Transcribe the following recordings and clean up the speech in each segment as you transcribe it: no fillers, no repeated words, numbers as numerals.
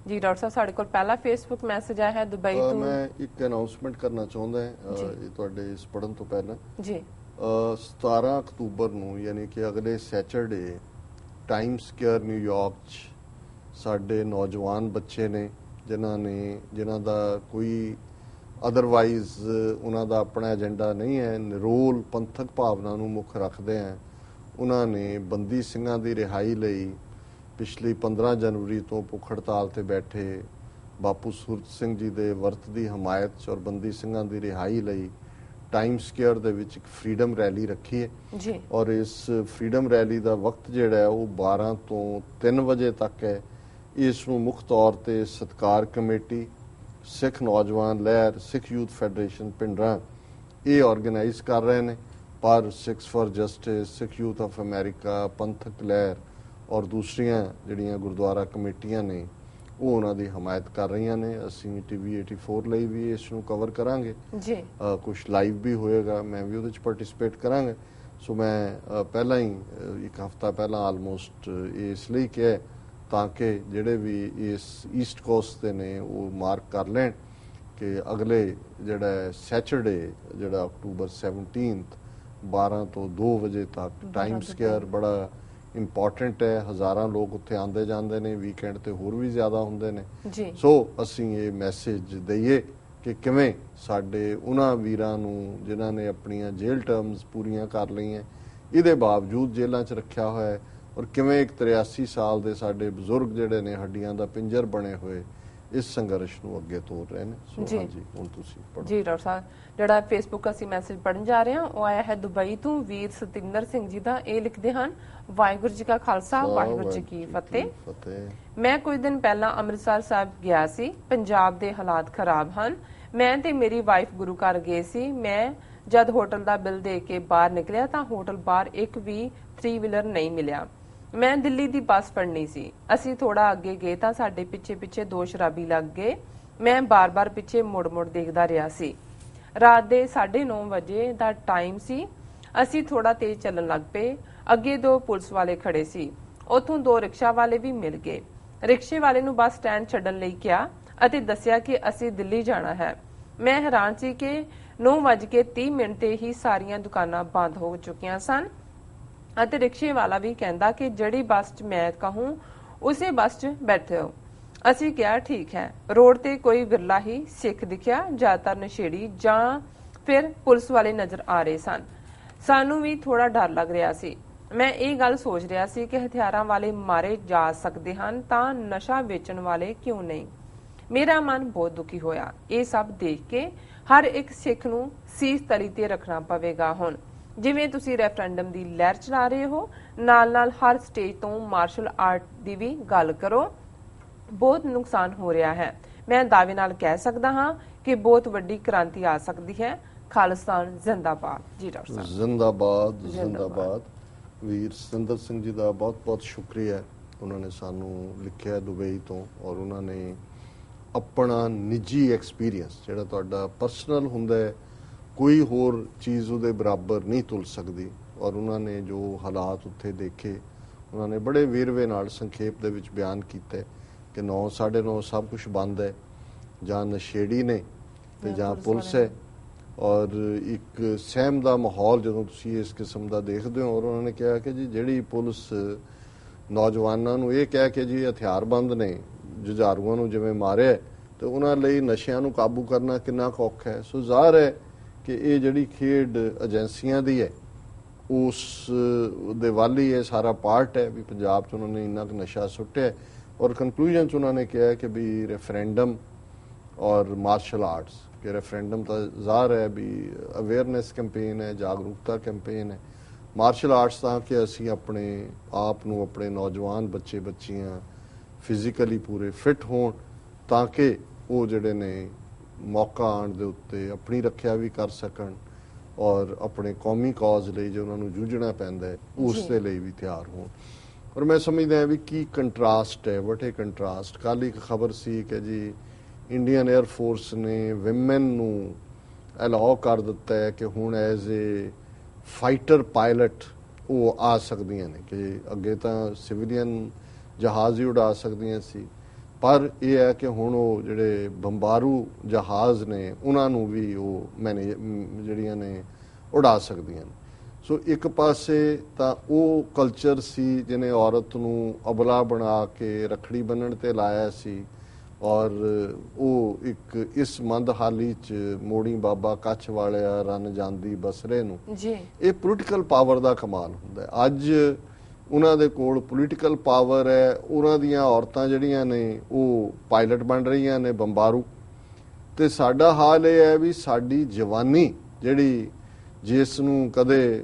जी doctor साहब साढ़े को पहला फेसबुक मैसेज आया है दुबई तो मैं एक अनाउंसमेंट करना चाਹੁੰਦਾ ਇਹ ਤੁਹਾਡੇ ਇਸ ਪੜਨ ਤੋਂ ਪਹਿਲਾਂ जी 17 ਅਕਤੂਬਰ ਨੂੰ ਯਾਨੀ ਕਿ ਅਗਲੇ ਸੈਚਰਡੇ ਟਾਈਮ ਸਕੁਅਰ ਨਿਊਯਾਰਕ 'ਚ ਸਾਡੇ ਨੌਜਵਾਨ ਬੱਚੇ ਨੇ ਜਿਨ੍ਹਾਂ ਦਾ ਕੋਈ ਅਦਰਵਾਈਜ਼ ਉਹਨਾਂ ਦਾ ਆਪਣਾ ਏਜੰਡਾ ਨਹੀਂ ਹੈ, ਨਿਰੋਲ ਪੰਥਕ ਭਾਵਨਾ ਨੂੰ ਮੁੱਖ ਰੱਖਦੇ ਆ। ਉਹਨਾਂ ਨੇ ਬੰਦੀ ਸਿੰਘਾਂ ਦੀ ਰਿਹਾਈ ਲਈ ਪਿਛਲੀ 15 ਜਨਵਰੀ ਤੋਂ ਭੁੱਖ ਹੜਤਾਲ ਤੇ ਬੈਠੇ ਬਾਪੂ ਸੂਰਤ ਸਿੰਘ ਜੀ ਦੇ ਵਰਤ ਦੀ ਹਮਾਇਤ 'ਚ ਔਰ ਬੰਦੀ ਸਿੰਘਾਂ ਦੀ ਰਿਹਾਈ ਲਈ ਟਾਈਮ ਸਕੁਅਰ ਦੇ ਵਿੱਚ ਇੱਕ ਫਰੀडम ਰੈਲੀ ਰੱਖੀ ਹੈ जी ਔਰ ਇਸ ਫਰੀडम ਰੈਲੀ ਦਾ ਵਕਤ ਜਿਹੜਾ ਹੈ ਉਹ 12 ਤੋਂ 3 ਵਜੇ ਤੱਕ ਹੈ। ਇਸ ਨੂੰ ਮੁੱਖ ਤੌਰ ਤੇ ਸਤਕਾਰ ਕਮੇਟੀ, ਸਿੱਖ ਨੌਜਵਾਨ ਲਹਿਰ, ਸਿੱਖ ਯੂਥ ਫੈਡਰੇਸ਼ਨ ਪਿੰਡਰਾਂ ਇਹ ਆਰਗੇਨਾਈਜ਼ ਕਰ ਰਹੇ ਨੇ, ਪਰ Sikhs for justice, Sikh youth of America, ਪੰਥਕ ਲਹਿਰ ਔਰ ਦੂਸਰੀਆਂ ਜਿਹੜੀਆਂ ਗੁਰਦੁਆਰਾ ਕਮੇਟੀਆਂ ਨੇ ਉਹ ਉਹਨਾਂ ਦੀ ਹਮਾਇਤ ਕਰ ਰਹੀਆਂ ਨੇ। ਅਸੀਂ ਟੀਵੀ 84 ਲਈ ਵੀ ਇਸ ਨੂੰ ਕਵਰ ਕਰਾਂਗੇ जी ਕੁਝ ਲਾਈਵ ਵੀ ਹੋਏਗਾ, ਮੈਂ ਵੀ ਉਹਦੇ 'ਚ ਪਾਰਟਿਸਿਪੇਟ ਕਰਾਂਗਾ। ਸੋ ਮੈਂ ਪਹਿਲਾਂ ਹੀ ਇੱਕ ਹਫ਼ਤਾ ਪਹਿਲਾਂ ਆਲਮੋਸਟ ਇਸ ਲਈ ਕਿਹਾ ਤਾਂ ਕਿ ਜਿਹੜੇ ਵੀ ਇਸ ਈਸਟ ਕੋਸਟ ਦੇ ਨੇ ਉਹ ਮਾਰਕ ਕਰ ਲੈਣ ਕਿ ਅਗਲੇ ਜਿਹੜਾ ਸੈਚਰਡੇ ਜਿਹੜਾ ਅਕਤੂਬਰ 17 12 ਤੋਂ 2 ਵਜੇ ਤੱਕ ਟਾਈਮ ਸਕੁਅਰ ਬੜਾ ਇੰਪੋਰਟੈਂਟ ਹੈ। ਹਜ਼ਾਰਾਂ ਲੋਕ ਉੱਥੇ ਆਉਂਦੇ ਜਾਂਦੇ ਨੇ, ਵੀਕਐਂਡ ਤੇ ਹੋਰ ਵੀ ਜ਼ਿਆਦਾ ਹੁੰਦੇ ਨੇ। जी ਸੋ ਅਸੀਂ ਇਹ ਮੈਸੇਜ ਦਈਏ ਕਿ ਕਿਵੇਂ ਸਾਡੇ ਉਹਨਾਂ ਵੀਰਾਂ ਨੂੰ ਜਿਨ੍ਹਾਂ ਨੇ ਆਪਣੀਆਂ ਜੇਲ੍ਹ ਟਰਮਸ ਪੂਰੀਆਂ ਕਰ ਲਈਆਂ, ਇਹਦੇ ਬਾਵਜੂਦ ਜੇਲ੍ਹਾਂ 'ਚ ਰੱਖਿਆ ਹੋਇਆ ਹੈ, ਔਰ ਕਿਵੇਂ ਇੱਕ 83 ਸਾਲ ਦੇ ਸਾਡੇ ਬਜ਼ੁਰਗ ਜਿਹੜੇ ਨੇ ਹੱਡੀਆਂ ਦਾ ਪਿੰਜਰ ਬਣੇ ਹੋਏ ਇਸ ਸੰਘਰਸ਼ ਨੂੰ ਅੱਗੇ ਤੋਰ ਰਹੇ ਨੇ। ਸੋ ਜੀ। ਹਾਂਜੀ ਹੁਣ ਤੁਸੀਂ ਪੜ੍ਹੋ। ਜੀ ਡਾਕਟਰ ਸਾਹਿਬ ਜਿਹੜਾ ਫੇਸਬੁੱਕ ਅਸੀਂ ਮੈਸੇਜ ਪੜਨ ਜਾ ਰਹੇ ਹਾਂ ਉਹ ਆਇਆ ਹੈ ਦੁਬਈ ਤੋਂ ਵੀਰ ਸਤਿੰਦਰ ਸਿੰਘ ਜੀ ਦਾ। ਇਹ ਲਿਖਦੇ ਹਨ, ਵਾਹਿਗੁਰੂ ਜੀ ਕਾ ਖਾਲਸਾ ਵਾਹਿਗੁਰੂ ਜੀ ਕੀ ਫਤਿਹ। ਮੈਂ ਕੁਝ ਦਿਨ ਪਹਿਲਾਂ ਅੰਮ੍ਰਿਤਸਰ ਸਾਹਿਬ ਗਿਆ ਸੀ। ਪੰਜਾਬ ਦੇ ਹਾਲਾਤ ਖਰਾਬ ਹਨ। ਮੈਂ ਤੇ ਮੇਰੀ ਵਾਈਫ ਗੁਰੂ ਘਰ ਗਏ ਸੀ। ਮੈਂ ਜਦ ਹੋਟਲ ਦਾ ਬਿੱਲ ਦੇ ਕੇ ਬਾਹਰ ਨਿਕਲਿਆ ਤਾਂ ਹੋਟਲ ਬਾਹਰ ਇੱਕ ਵੀ 3 ਵੀਲਰ ਨਹੀਂ ਮਿਲਿਆ। ਮੈਂ ਦਿੱਲੀ ਦੀ ਬੱਸ ਫੜਨੀ ਸੀ। ਅਸੀਂ ਥੋੜਾ ਅੱਗੇ ਗਏ ਤਾਂ ਸਾਡੇ ਪਿੱਛੇ 2 ਸ਼ਰਾਬੀ ਲੱਗ ਗਏ। ਮੈਂ ਬਾਰ-ਬਾਰ ਪਿੱਛੇ ਮੁੜ-ਮੁੜ ਦੇਖਦਾ ਰਿਹਾ ਸੀ। ਰਾਤ ਦੇ 9:30 ਵਜੇ ਦਾ ਟਾਈਮ ਸੀ। ਅਸੀਂ ਥੋੜਾ ਤੇਜ਼ ਚੱਲਣ ਲੱਗ ਪਏ। ਅੱਗੇ 2 ਪੁਲਿਸ ਵਾਲੇ ਖੜੇ ਸੀ। ਉੱਥੋਂ 2 ਰਿਕਸ਼ਾ ਵਾਲੇ ਵੀ ਮਿਲ ਗਏ। ਰਿਕਸ਼ੇ ਵਾਲੇ ਨੂੰ ਬੱਸ ਸਟੈਂਡ ਛੱਡਣ ਲਈ ਕਿਹਾ ਅਤੇ ਦੱਸਿਆ ਕਿ ਅਸੀਂ ਦਿੱਲੀ ਜਾਣਾ ਹੈ। ਮੈਂ ਹੈਰਾਨ ਸੀ ਕਿ 9:30 ਤੇ ਹੀ ਸਾਰੀਆਂ ਦੁਕਾਨਾਂ ਬੰਦ ਹੋ ਚੁੱਕੀਆਂ ਸਨ ਅਤੇ ਰਿਕਸ਼ੇ ਵਾਲਾ ਵੀ ਕਹਿੰਦਾ ਕਿ ਜਿਹੜੀ ਬੱਸ 'ਚ ਮੈਂ ਕਹੂੰ ਉਸੇ ਬੱਸ 'ਚ ਬੈਠੇ ਹੋ। ਅਸੀਂ ਕਿਹਾ ਠੀਕ ਹੈ। ਰੋਡ ਤੇ ਕੋਈ ਵਿਰਲਾ ਹੀ ਸਿੱਖ ਦਿਖਿਆ, ਜ਼ਿਆਦਾਤਰ ਨਸ਼ੇੜੀ ਜਾਂ ਫਿਰ ਪੁਲਿਸ ਵਾਲੇ ਨਜ਼ਰ ਆ ਰਹੇ ਸਨ। ਸਾਨੂੰ ਵੀ ਥੋੜਾ ਡਰ ਲੱਗ ਰਿਹਾ ਸੀ। ਮੈਂ ਇਹ ਗੱਲ ਸੋਚ ਰਿਹਾ ਸੀ ਕਿ ਹਥਿਆਰਾਂ ਵਾਲੇ ਮਾਰੇ ਜਾ ਸਕਦੇ ਹਨ ਤਾਂ ਨਸ਼ਾ ਵੇਚਣ ਵਾਲੇ ਕਿਉਂ ਨਹੀਂ। ਮੇਰਾ ਮਨ ਬਹੁਤ ਦੁਖੀ ਹੋਇਆ। ਇਹ ਸਭ ਦੇਖ ਕੇ ਹਰ ਇੱਕ ਸਿੱਖ ਨੂੰ ਸੀਸ ਤਲੀ ਤੇ ਰੱਖਣਾ ਪਵੇਗਾ। ਹੁਣ ਜਿਵੇਂ ਤੁਸੀਂ ਰੈਫਰੈਂਡਮ ਦੀ ਲਹਿਰ ਚਲਾ ਰਹੇ ਹੋ, ਨਾਲ-ਨਾਲ ਹਰ ਸਟੇਜ ਤੋਂ ਮਾਰਸ਼ਲ ਆਰਟ ਦੀ ਵੀ ਗੱਲ ਕਰੋ। ਬਹੁਤ ਨੁਕਸਾਨ ਹੋ ਰਿਹਾ ਹੈ। ਮੈਂ ਦਾਅਵੇ ਨਾਲ ਕਹਿ ਸਕਦਾ ਹਾਂ ਕਿ ਬਹੁਤ ਵੱਡੀ ਕ੍ਰਾਂਤੀ ਆ ਸਕਦੀ ਹੈ। ਖਾਲਿਸਤਾਨ ਜ਼ਿੰਦਾਬਾਦ। ਜੀ ਡਾਕਟਰ ਸਾਹਿਬ ਜ਼ਿੰਦਾਬਾਦ ਜ਼ਿੰਦਾਬਾਦ। ਵੀਰ ਸਤਿੰਦਰ ਸਿੰਘ ਜੀ ਦਾ ਬਹੁਤ-ਬਹੁਤ ਸ਼ੁਕਰੀਆ। ਉਹਨਾਂ ਨੇ ਸਾਨੂੰ ਲਿਖਿਆ ਦੁਬਈ ਤੋਂ ਔਰ ਉਹਨਾਂ ਨੇ ਆਪਣਾ ਨਿੱਜੀ ਐਕਸਪੀਰੀਅੰਸ ਜਿਹੜਾ ਤੁਹਾਡਾ ਪਰਸਨਲ ਹੁੰਦਾ ਹੈ, ਕੋਈ ਹੋਰ ਚੀਜ਼ ਉਹਦੇ ਬਰਾਬਰ ਨਹੀਂ ਤੁਲ ਸਕਦੀ। ਔਰ ਉਹਨਾਂ ਨੇ ਜੋ ਹਾਲਾਤ ਉੱਥੇ ਦੇਖੇ ਉਹਨਾਂ ਨੇ ਬੜੇ ਵੇਰਵੇ ਨਾਲ ਸੰਖੇਪ ਦੇ ਵਿੱਚ ਬਿਆਨ ਕੀਤੇ ਕਿ 9 9:30 ਸਭ ਕੁਝ ਬੰਦ ਹੈ, ਜਾਂ ਨਸ਼ੇੜੀ ਨੇ ਤੇ ਜਾਂ ਪੁਲਿਸ ਹੈ। ਔਰ ਇੱਕ ਸਹਿਮ ਦਾ ਮਾਹੌਲ ਜਦੋਂ ਤੁਸੀਂ ਇਸ ਕਿਸਮ ਦਾ ਦੇਖਦੇ ਹੋ। ਔਰ ਉਹਨਾਂ ਨੇ ਕਿਹਾ ਕਿ ਜੀ ਜਿਹੜੀ ਪੁਲਿਸ ਨੌਜਵਾਨਾਂ ਨੂੰ ਇਹ ਕਹਿ ਕੇ ਜੀ ਹਥਿਆਰਬੰਦ ਨੇ ਜੁਝਾਰੂਆਂ ਨੂੰ ਜਿਵੇਂ ਮਾਰਿਆ ਤੇ ਉਹਨਾਂ ਲਈ ਨਸ਼ਿਆਂ ਨੂੰ ਕਾਬੂ ਕਰਨਾ ਕਿੰਨਾ ਕੁ ਔਖਾ ਹੈ। ਸੋ ਜ਼ਾਹਰ ਹੈ ਕਿ ਇਹ ਜਿਹੜੀ ਖੇਡ ਏਜੰਸੀਆਂ ਦੀ ਹੈ ਉਸ ਦੇ ਵੱਲ ਹੀ ਇਹ ਸਾਰਾ ਪਾਰਟ ਹੈ ਵੀ ਪੰਜਾਬ 'ਚ ਉਹਨਾਂ ਨੇ ਇੰਨਾ ਕੁ ਨਸ਼ਾ ਸੁੱਟਿਆ। ਔਰ ਕਨਕਲੂਜਨ 'ਚ ਉਹਨਾਂ ਨੇ ਕਿਹਾ ਕਿ ਵੀ ਰੈਫਰੈਂਡਮ ਔਰ ਮਾਰਸ਼ਲ ਆਰਟਸ ਕਿ ਰੈਫਰੈਂਡਮ ਤਾਂ ਜ਼ਾਹਰ ਹੈ ਵੀ ਅਵੇਅਰਨੈਸ ਕੈਂਪੇਨ ਹੈ, ਜਾਗਰੂਕਤਾ ਕੈਂਪੇਨ ਹੈ। ਮਾਰਸ਼ਲ ਆਰਟਸ ਤਾਂ ਕਿ ਅਸੀਂ ਆਪਣੇ ਆਪ ਨੂੰ, ਆਪਣੇ ਨੌਜਵਾਨ ਬੱਚੇ ਬੱਚੀਆਂ ਫਿਜ਼ੀਕਲੀ ਪੂਰੇ ਫਿੱਟ ਹੋਣ ਤਾਂ ਕਿ ਉਹ ਜਿਹੜੇ ਨੇ ਮੌਕਾ ਆਉਣ ਦੇ ਉੱਤੇ ਆਪਣੀ ਰੱਖਿਆ ਵੀ ਕਰ ਸਕਣ ਔਰ ਆਪਣੇ ਕੌਮੀ ਕਾਜ਼ ਲਈ ਜੋ ਉਹਨਾਂ ਨੂੰ ਜੂਝਣਾ ਪੈਂਦਾ ਹੈ ਉਸ ਦੇ ਲਈ ਵੀ ਤਿਆਰ ਹੋਣ। ਔਰ ਮੈਂ ਸਮਝਦਾ ਵੀ ਕੀ ਕੰਟਰਾਸਟ ਹੈ, ਵਟ ਕੰਟਰਾਸਟ। ਕੱਲ੍ਹ ਇੱਕ ਖਬਰ ਸੀ ਕਿ ਜੀ ਇੰਡੀਅਨ 에ਅਰ ਫੋਰਸ ਨੇ ਵਿਮਨ ਨੂੰ ਅਲਾਓ ਕਰ ਦਿੱਤਾ ਹੈ ਕਿ ਹੁਣ ਐਜ਼ ਏ ਫਾਈਟਰ ਪਾਇਲਟ ਉਹ ਆ ਸਕਦੀਆਂ ਨੇ, ਕਿ ਅੱਗੇ ਤਾਂ ਸਿਵਿਲੀਅਨ ਜਹਾਜ਼ ਹੀ ਉਡਾ ਸਕਦੀਆਂ ਸੀ ਪਰ ਇਹ ਹੈ ਕਿ ਹੁਣ ਉਹ ਜਿਹੜੇ ਬੰਬਾਰੂ ਜਹਾਜ਼ ਨੇ ਉਹਨਾਂ ਨੂੰ ਵੀ ਉਹ ਜਿਹੜੀਆਂ ਨੇ ਉਡਾ ਸਕਦੀਆਂ ਨੇ। ਸੋ ਇੱਕ ਪਾਸੇ ਤਾਂ ਉਹ ਕਲਚਰ ਸੀ ਜਿਹਨੇ ਔਰਤ ਨੂੰ ਅਬਲਾ ਬਣਾ ਕੇ ਰੱਖੜੀ ਬੰਨ੍ਹਣ ਤੇ ਲਾਇਆ ਸੀ, ਔਰ ਉਹ ਇੱਕ ਇਸ ਮੰਦਹਾਲੀ 'ਚ ਮੋੜੀ ਬਾਬਾ ਕੱਛ ਵਾਲਿਆ ਰਨ ਜਾਂਦੀ ਬਸਰੇ ਨੂੰ ਜੀ, ਇਹ ਪੋਲੀਟੀਕਲ ਪਾਵਰ ਦਾ ਕਮਾਲ ਹੁੰਦਾ ਹੈ। ਅੱਜ ਉਹਨਾਂ ਦੇ ਕੋਲ ਪੋਲੀਟੀਕਲ ਪਾਵਰ ਹੈ, ਉਹਨਾਂ ਦੀਆਂ ਔਰਤਾਂ ਜਿਹੜੀਆਂ ਨੇ ਉਹ ਪਾਇਲਟ ਬਣ ਰਹੀਆਂ ਨੇ ਬੰਬਾਰੂ, ਤੇ ਸਾਡਾ ਹਾਲ ਇਹ ਹੈ ਵੀ ਸਾਡੀ ਜਵਾਨੀ ਜਿਹੜੀ ਜਿਸ ਨੂੰ ਕਦੇ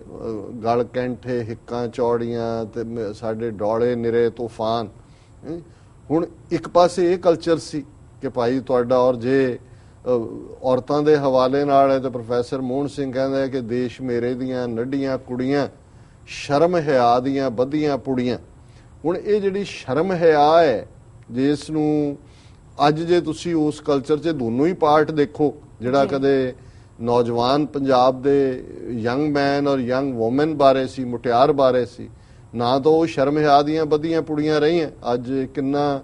ਗਲ ਕੈਂਠੇ ਹਿੱਕਾਂ ਚੌੜੀਆਂ ਤੇ ਸਾਡੇ ਡੋਲੇ ਨਿਰੇ ਤੂਫਾਨ, ਹੁਣ ਇੱਕ ਪਾਸੇ ਇਹ ਕਲਚਰ ਸੀ ਕਿ ਭਾਈ ਤੁਹਾਡਾ, ਔਰ ਜੇ ਔਰਤਾਂ ਦੇ ਹਵਾਲੇ ਨਾਲ ਹੈ ਤਾਂ ਪ੍ਰੋਫੈਸਰ ਮੋਹਨ ਸਿੰਘ ਕਹਿੰਦਾ ਹੈ ਕਿ ਦੇਸ਼ ਮੇਰੇ ਦੀਆਂ ਨੱਡੀਆਂ ਕੁੜੀਆਂ ਸ਼ਰਮ ਹਿਆ ਦੀਆਂ ਬੱਧੀਆਂ ਪੁੜੀਆਂ। ਹੁਣ ਇਹ ਜਿਹੜੀ ਸ਼ਰਮ ਹਿਆ ਹੈ ਜਿਸ ਨੂੰ ਅੱਜ ਜੇ ਤੁਸੀਂ ਉਸ ਕਲਚਰ 'ਚ ਦੋਨੋਂ ਹੀ ਪਾਰਟ ਦੇਖੋ, ਜਿਹੜਾ ਕਦੇ ਨੌਜਵਾਨ ਪੰਜਾਬ ਦੇ ਯੰਗ ਮੈਨ ਔਰ ਯੰਗ ਵੂਮਨ ਬਾਰੇ ਸੀ, ਮੁਟਿਆਰ ਬਾਰੇ ਸੀ, ਨਾ ਤਾਂ ਉਹ ਸ਼ਰਮ ਹਿਆ ਦੀਆਂ ਬੱਧੀਆਂ ਪੁੜੀਆਂ ਰਹੀਆਂ। ਅੱਜ ਕਿੰਨਾ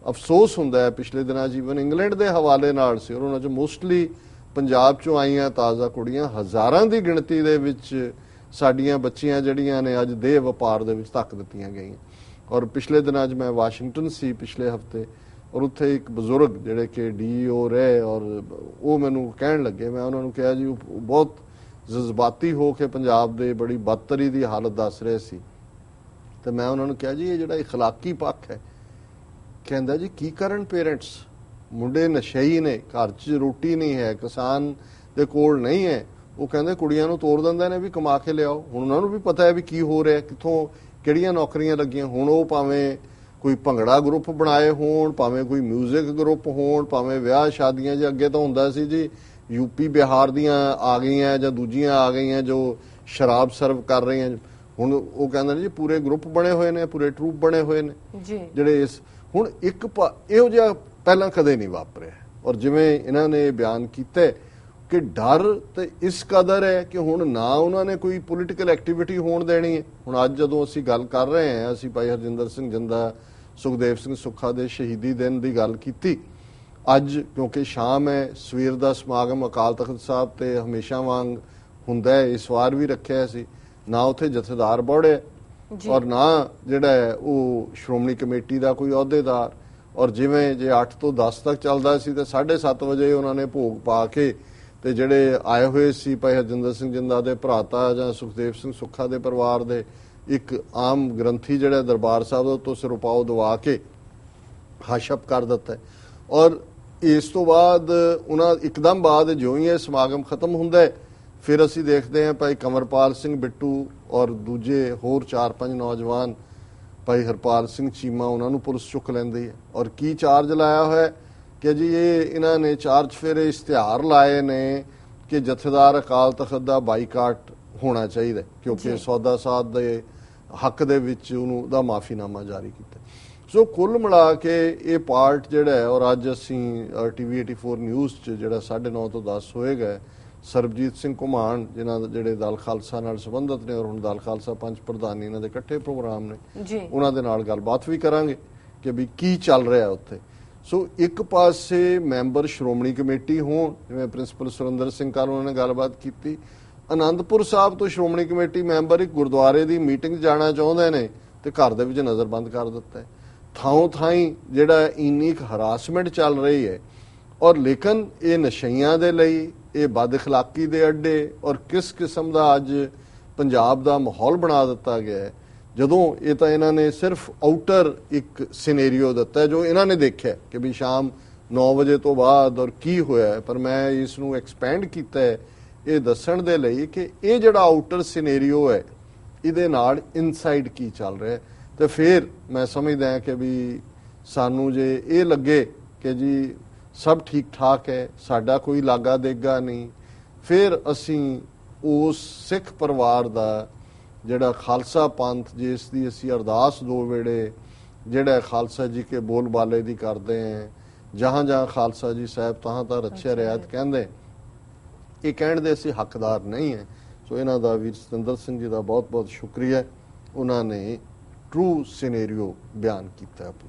ਅਫਸੋਸ ਹੁੰਦਾ ਹੈ, ਪਿਛਲੇ ਦਿਨਾਂ ਜੀਵਨ ਇੰਗਲੈਂਡ ਦੇ ਹਵਾਲੇ ਨਾਲ ਸੀ ਔਰ ਉਹਨਾਂ 'ਚ ਮੋਸਟਲੀ ਪੰਜਾਬ 'ਚੋਂ ਆਈਆਂ ਤਾਜ਼ਾ ਕੁੜੀਆਂ ਹਜ਼ਾਰਾਂ ਦੀ ਗਿਣਤੀ ਦੇ ਵਿੱਚ ਸਾਡੀਆਂ ਬੱਚੀਆਂ ਜਿਹੜੀਆਂ ਨੇ ਅੱਜ ਦੇਹ ਵਪਾਰ ਦੇ ਵਿੱਚ ਧੱਕ ਦਿੱਤੀਆਂ ਗਈਆਂ। ਔਰ ਪਿਛਲੇ ਦਿਨਾਂ 'ਚ ਮੈਂ ਵਾਸ਼ਿੰਗਟਨ ਸੀ ਪਿਛਲੇ ਹਫ਼ਤੇ, ਔਰ ਉੱਥੇ ਇੱਕ ਬਜ਼ੁਰਗ ਜਿਹੜੇ ਕਿ DO ਰਹੇ, ਔਰ ਉਹ ਮੈਨੂੰ ਕਹਿਣ ਲੱਗੇ, ਮੈਂ ਉਹਨਾਂ ਨੂੰ ਕਿਹਾ ਜੀ ਉਹ ਬਹੁਤ ਜਜ਼ਬਾਤੀ ਹੋ ਕੇ ਪੰਜਾਬ ਦੇ ਬੜੀ ਬਦਤਰੀ ਦੀ ਹਾਲਤ ਦੱਸ ਰਹੇ ਸੀ, ਤੇ ਮੈਂ ਉਹਨਾਂ ਨੂੰ ਕਿਹਾ ਜੀ ਇਹ ਜਿਹੜਾ ਇਖਲਾਕੀ ਪੱਖ ਹੈ, ਕਹਿੰਦਾ ਜੀ ਕੀ ਕਰਨ ਪੇਰੈਂਟਸ, ਮੁੰਡੇ ਨਸ਼ਈ ਨੇ, ਘਰ 'ਚ ਰੋਟੀ ਨਹੀਂ ਹੈ, ਕਿਸਾਨ ਦੇ ਕੋਲ ਨਹੀਂ ਹੈ, ਉਹ ਕਹਿੰਦੇ ਕੁੜੀਆਂ ਨੂੰ ਤੋਰ ਦਿੰਦੇ ਨੇ ਵੀ ਕਮਾ ਕੇ ਲਿਆਓ। ਹੁਣ ਉਹਨਾਂ ਨੂੰ ਵੀ ਪਤਾ ਹੈ ਵੀ ਕੀ ਹੋ ਰਿਹਾ, ਕਿੱਥੋਂ ਕਿਹੜੀਆਂ ਨੌਕਰੀਆਂ ਲੱਗੀਆਂ। ਹੁਣ ਉਹ ਭਾਵੇਂ ਕੋਈ ਭੰਗੜਾ ਗਰੁੱਪ ਬਣਾਏ ਹੋਣ, ਭਾਵੇਂ ਕੋਈ ਮਿਊਜ਼ਿਕ ਗਰੁੱਪ ਹੋਣ, ਭਾਵੇਂ ਵਿਆਹ ਸ਼ਾਦੀਆਂ, ਜੇ ਅੱਗੇ ਤਾਂ ਹੁੰਦਾ ਸੀ ਜੀ ਯੂਪੀ ਬਿਹਾਰ ਦੀਆਂ ਆ ਗਈਆਂ ਜਾਂ ਦੂਜੀਆਂ ਆ ਗਈਆਂ ਜੋ ਸ਼ਰਾਬ ਸਰਵ ਕਰ ਰਹੀਆਂ, ਹੁਣ ਉਹ ਕਹਿੰਦੇ ਨੇ ਜੀ ਪੂਰੇ ਗਰੁੱਪ ਬਣੇ ਹੋਏ ਨੇ, ਪੂਰੇ ਟਰੂਪ ਬਣੇ ਹੋਏ ਨੇ ਜਿਹੜੇ ਇਸ, ਹੁਣ ਇੱਕ ਇਹੋ ਜਿਹਾ ਪਹਿਲਾਂ ਕਦੇ ਨਹੀਂ ਵਾਪਰਿਆ। ਔਰ ਜਿਵੇਂ ਇਹਨਾਂ ਨੇ ਬਿਆਨ ਕੀਤਾ ਕਿ ਡਰ ਤੇ ਇਸ ਕਦਰ ਹੈ ਕਿ ਹੁਣ ਨਾ ਉਹਨਾਂ ਨੇ ਕੋਈ ਪੋਲੀਟੀਕਲ ਐਕਟੀਵਿਟੀ ਹੋਣ ਦੇਣੀ ਹੈ। ਹੁਣ ਅੱਜ ਜਦੋਂ ਅਸੀਂ ਗੱਲ ਕਰ ਰਹੇ ਹਾਂ, ਅਸੀਂ ਭਾਈ ਹਰਜਿੰਦਰ ਸਿੰਘ ਜਿੰਦਾ, ਸੁਖਦੇਵ ਸਿੰਘ ਸੁੱਖਾ ਦੇ ਸ਼ਹੀਦੀ ਦਿਨ ਦੀ ਗੱਲ ਕੀਤੀ ਅੱਜ, ਕਿਉਂਕਿ ਸ਼ਾਮ ਹੈ, ਸਵੇਰ ਦਾ ਸਮਾਗਮ ਅਕਾਲ ਤਖਤ ਸਾਹਿਬ ਤੇ ਹਮੇਸ਼ਾ ਵਾਂਗ ਹੁੰਦਾ ਹੈ, ਇਸ ਵਾਰ ਵੀ ਰੱਖਿਆ ਸੀ, ਨਾ ਉੱਥੇ ਜਥੇਦਾਰ ਬੋੜੇ ਔਰ ਨਾ ਜਿਹੜਾ ਹੈ ਉਹ ਸ਼੍ਰੋਮਣੀ ਕਮੇਟੀ ਦਾ ਕੋਈ ਅਹੁਦੇਦਾਰ, ਔਰ ਜਿਵੇਂ ਜੇ 8 ਤੋਂ 10 ਤੱਕ ਚੱਲਦਾ ਸੀ ਤੇ 7:30 ਵਜੇ ਉਹਨਾਂ ਨੇ ਭੋਗ ਪਾ ਕੇ ਤੇ ਜਿਹੜੇ ਆਏ ਹੋਏ ਸੀ ਭਾਈ ਹਰਜਿੰਦਰ ਸਿੰਘ ਜਿੰਦਾ ਦੇ ਭਰਾਤਾ ਜਾਂ ਸੁਖਦੇਵ ਸਿੰਘ ਸੁੱਖਾ ਦੇ ਪਰਿਵਾਰ ਦੇ ਇੱਕ ਆਮ ਗ੍ਰੰਥੀ ਜਿਹੜਾ ਦਰਬਾਰ ਸਾਹਿਬ ਤੋਂ ਸਿਰੋਪਾਓ ਦਵਾ ਕੇ ਹਾਸ਼ਪ ਕਰ ਦਿੱਤਾ। ਔਰ ਇਸ ਤੋਂ ਬਾਅਦ ਉਹਨਾਂ ਇੱਕਦਮ ਬਾਅਦ ਜਿਉਂ ਹੀ ਇਹ ਸਮਾਗਮ ਖਤਮ ਹੁੰਦਾ ਹੈ, ਫਿਰ ਅਸੀਂ ਦੇਖਦੇ ਹਾਂ ਭਾਈ ਕਮਰਪਾਲ ਸਿੰਘ ਬਿੱਟੂ ਔਰ ਦੂਜੇ ਹੋਰ 4-5 ਨੌਜਵਾਨ, ਭਾਈ ਹਰਪਾਲ ਸਿੰਘ ਚੀਮਾ, ਉਹਨਾਂ ਨੂੰ ਪੁਲਿਸ ਚੁੱਕ ਲੈਂਦੀ ਹੈ। ਔਰ ਕੀ ਚਾਰਜ ਲਾਇਆ ਹੋਇਆ ਕਿ ਜੀ ਇਹਨਾਂ ਨੇ ਚਾਰਜ ਫਿਰ ਇਸ਼ਤਿਹਾਰ ਲਾਏ ਨੇ ਕਿ ਜਥੇਦਾਰ ਅਕਾਲ ਤਖਤ ਦਾ ਬਾਈਕਾਟ ਹੋਣਾ ਚਾਹੀਦਾ ਕਿਉਂਕਿ ਸੌਦਾ ਸਾਧ ਦੇ ਹੱਕ ਦੇ ਵਿੱਚ ਉਹਨੂੰ ਦਾ ਮਾਫੀਨਾਮਾ ਜਾਰੀ ਕੀਤਾ। ਸੋ ਕੁੱਲ ਮਿਲਾ ਕੇ ਇਹ ਪਾਰਟ ਜਿਹੜਾ ਹੈ, ਔਰ ਅੱਜ ਅਸੀਂ TV 84 ਨਿਊਜ਼ 'ਚ ਜਿਹੜਾ 9:30 ਤੋਂ 10 ਹੋਏਗਾ, ਸਰਬਜੀਤ ਸਿੰਘ ਘੁਮਾਣ ਜਿਨ੍ਹਾਂ ਦੇ ਜਿਹੜੇ ਦਲ ਖਾਲਸਾ ਨਾਲ ਸੰਬੰਧਿਤ ਨੇ ਔਰ ਹੁਣ ਦਲ ਖਾਲਸਾ ਪੰਚ ਪ੍ਰਧਾਨੀ ਇਹਨਾਂ ਦੇ ਇਕੱਠੇ ਪ੍ਰੋਗਰਾਮ ਨੇ, ਉਹਨਾਂ ਦੇ ਨਾਲ ਗੱਲਬਾਤ ਵੀ ਕਰਾਂਗੇ ਕਿ ਵੀ ਕੀ ਚੱਲ ਰਿਹਾ ਉੱਥੇ। ਸੋ ਇੱਕ ਪਾਸੇ ਮੈਂਬਰ ਸ਼੍ਰੋਮਣੀ ਕਮੇਟੀ ਹੋਣ, ਜਿਵੇਂ ਪ੍ਰਿੰਸੀਪਲ ਸੁਰਿੰਦਰ ਸਿੰਘ ਕੱਲ੍ਹ ਉਹਨਾਂ ਨੇ ਗੱਲਬਾਤ ਕੀਤੀ, ਆਨੰਦਪੁਰ ਸਾਹਿਬ ਤੋਂ ਸ਼੍ਰੋਮਣੀ ਕਮੇਟੀ ਮੈਂਬਰ ਇੱਕ ਗੁਰਦੁਆਰੇ ਦੀ ਮੀਟਿੰਗ ਜਾਣਾ ਚਾਹੁੰਦੇ ਨੇ ਤੇ ਘਰ ਦੇ ਵਿੱਚ ਨਜ਼ਰਬੰਦ ਕਰ ਦਿੱਤਾ ਹੈ। ਥਾਂ ਥਾਈਂ ਜਿਹੜਾ ਇੰਨੀ ਕੁ ਹਰਾਸਮੈਂਟ ਚੱਲ ਰਹੀ ਹੈ, ਔਰ ਲੇਕਿਨ ਇਹ ਨਸ਼ਈਆਂ ਦੇ ਲਈ, ਇਹ ਬਦ ਇਖਲਾਕੀ ਦੇ ਅੱਡੇ, ਔਰ ਕਿਸ ਕਿਸਮ ਦਾ ਅੱਜ ਪੰਜਾਬ ਦਾ ਮਾਹੌਲ ਬਣਾ ਦਿੱਤਾ ਗਿਆ ਹੈ, ਜਦੋਂ ਇਹ ਤਾਂ ਇਹਨਾਂ ਨੇ ਸਿਰਫ ਆਊਟਰ ਇੱਕ ਸਿਨੈਰੀਓ ਦਿੱਤਾ ਜੋ ਇਹਨਾਂ ਨੇ ਦੇਖਿਆ ਕਿ ਵੀ ਸ਼ਾਮ 9 ਵਜੇ ਤੋਂ ਬਾਅਦ ਔਰ ਕੀ ਹੋਇਆ, ਪਰ ਮੈਂ ਇਸ ਨੂੰ ਐਕਸਪੈਂਡ ਕੀਤਾ ਹੈ ਇਹ ਦੱਸਣ ਦੇ ਲਈ ਕਿ ਇਹ ਜਿਹੜਾ ਆਊਟਰ ਸਿਨੈਰੀਓ ਹੈ ਇਹਦੇ ਨਾਲ ਇਨਸਾਈਡ ਕੀ ਚੱਲ ਰਿਹਾ। ਤੇ ਫਿਰ ਮੈਂ ਸਮਝਦਾ ਕਿ ਵੀ ਸਾਨੂੰ ਜੇ ਇਹ ਲੱਗੇ ਕਿ ਜੀ ਸਭ ਠੀਕ ਠਾਕ ਹੈ, ਸਾਡਾ ਕੋਈ ਲਾਗਾ ਦੇਗਾ ਨਹੀਂ, ਫਿਰ ਅਸੀਂ ਉਸ ਸਿੱਖ ਪਰਿਵਾਰ ਦਾ ਜਿਹੜਾ ਖਾਲਸਾ ਪੰਥ ਜਿਸ ਦੀ ਅਸੀਂ ਅਰਦਾਸ 2 ਵੇਲੇ ਜਿਹੜਾ ਖਾਲਸਾ ਜੀ ਕੇ ਬੋਲ ਬਾਲੇ ਦੀ ਕਰਦੇ ਹਾਂ, ਜਹਾਂ ਜਹਾਂ ਖਾਲਸਾ ਜੀ ਸਾਹਿਬ ਤਹਾਂ ਤਾਂ ਰੱਛਿਆ ਰਿਆਤ ਕਹਿੰਦੇ, ਇਹ ਕਹਿਣ ਦੇ ਅਸੀਂ ਹੱਕਦਾਰ ਨਹੀਂ ਹੈ। ਸੋ ਇਹਨਾਂ ਦਾ ਵੀਰ ਸਤਿੰਦਰ ਸਿੰਘ ਜੀ ਦਾ ਬਹੁਤ ਬਹੁਤ ਸ਼ੁਕਰੀਆ, ਉਹਨਾਂ ਨੇ ਟਰੂ ਸਿਨੈਰੀਓ ਬਿਆਨ ਕੀਤਾ ਆਪਣਾ।